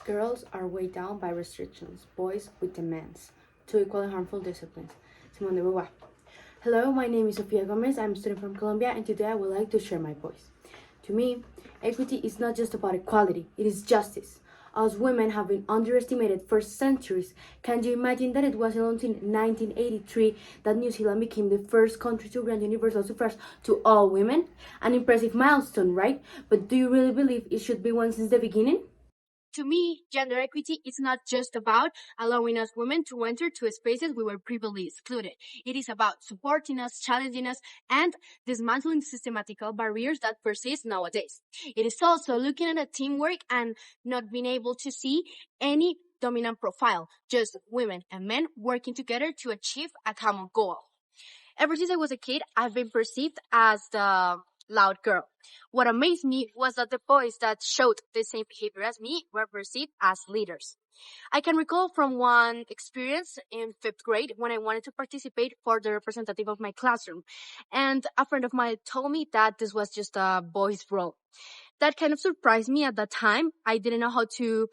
Girls are weighed down by restrictions, boys with demands, two equally harmful disciplines. Simone de Beauvoir. Hello, my name is Sofia Gomez. I'm a student from Colombia, and today I would like to share my voice. To me, equity is not just about equality, it is justice. Us women have been underestimated for centuries. Can you imagine that it was in 1983 that New Zealand became the first country to grant universal suffrage to all women? An impressive milestone, right? But do you really believe it should be one since the beginning? To me, gender equity is not just about allowing us women to enter to spaces we were previously excluded. It is about supporting us, challenging us, and dismantling systematical barriers that persist nowadays. It is also looking at a teamwork and not being able to see any dominant profile, just women and men working together to achieve a common goal. Ever since I was a kid, I've been perceived as the loud girl. What amazed me was that the boys that showed the same behavior as me were perceived as leaders. I can recall from one experience in fifth grade when I wanted to participate for the representative of my classroom. And a friend of mine told me that this was just a boy's role. That kind of surprised me at that time. I didn't know how to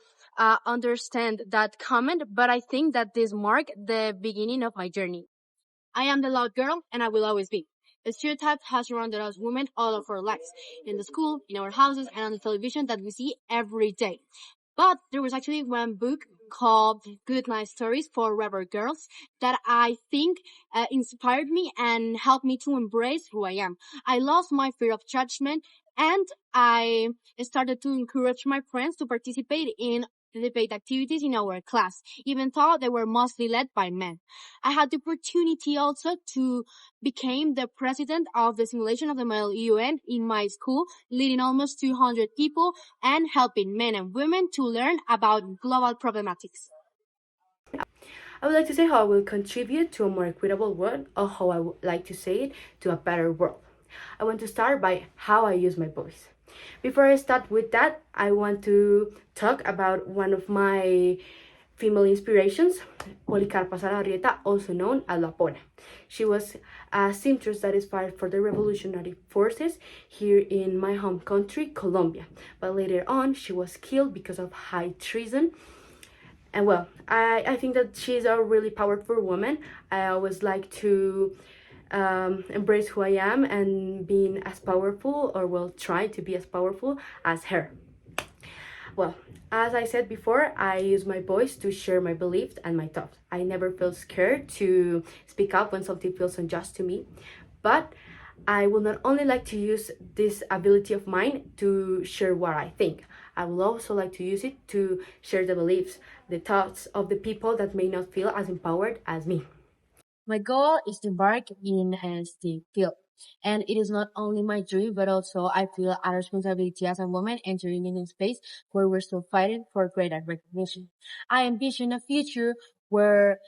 understand that comment, but I think that this marked the beginning of my journey. I am the loud girl, and I will always be. The stereotype has surrounded us women all of our lives, in the school, in our houses, and on the television that we see every day. But there was actually one book called Good Night Stories for Rebel Girls that I think inspired me and helped me to embrace who I am. I lost my fear of judgment and I started to encourage my friends to participate in the debate activities in our class, even though they were mostly led by men. I had the opportunity also to become the president of the simulation of the male UN in my school, leading almost 200 people and helping men and women to learn about global problematics. I would like to say how I will contribute to a more equitable world, or how I would like to say it, to a better world. I want to start by how I use my voice. Before I start with that, I want to talk about one of my female inspirations, Policarpa Salarrieta, also known as La Pona. She was a seamstress that is fired for the revolutionary forces here in my home country, Colombia. But later on, she was killed because of high treason. And well, I think that she's a really powerful woman. I always like to embrace who I am and being as powerful, or well, try to be as powerful as her. Well, as I said before, I use my voice to share my beliefs and my thoughts. I never feel scared to speak up when something feels unjust to me, but I will not only like to use this ability of mine to share what I think. I will also like to use it to share the beliefs, the thoughts of the people that may not feel as empowered as me. My goal is to embark in the field. And it is not only my dream, but also I feel a responsibility as a woman entering in a space where we're still fighting for greater recognition. I envision a future where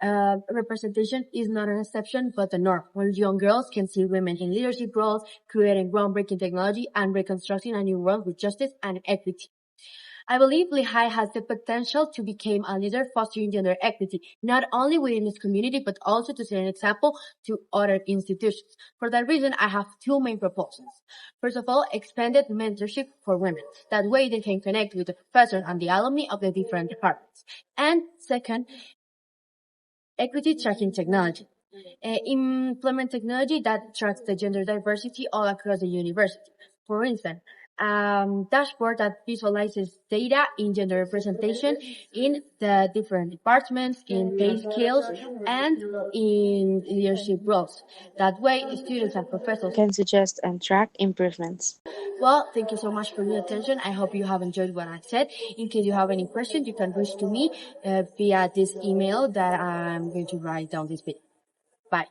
representation is not an exception but the norm, where young girls can see women in leadership roles, creating groundbreaking technology and reconstructing a new world with justice and equity. I believe Lehigh has the potential to become a leader fostering gender equity, not only within its community, but also to set an example to other institutions. For that reason, I have two main proposals. First of all, expanded mentorship for women. That way they can connect with the professors and the alumni of the different departments. And second, equity tracking technology. Implement technology that tracks the gender diversity all across the university. For instance, dashboard that visualizes data in gender representation in the different departments, in pay scales, and in leadership roles. That way, students and professors Can suggest and track improvements. well, thank you so much for your attention. I hope you have enjoyed what I said. In case you have any questions, you can reach to me via this email that I'm going to write down this video. Bye.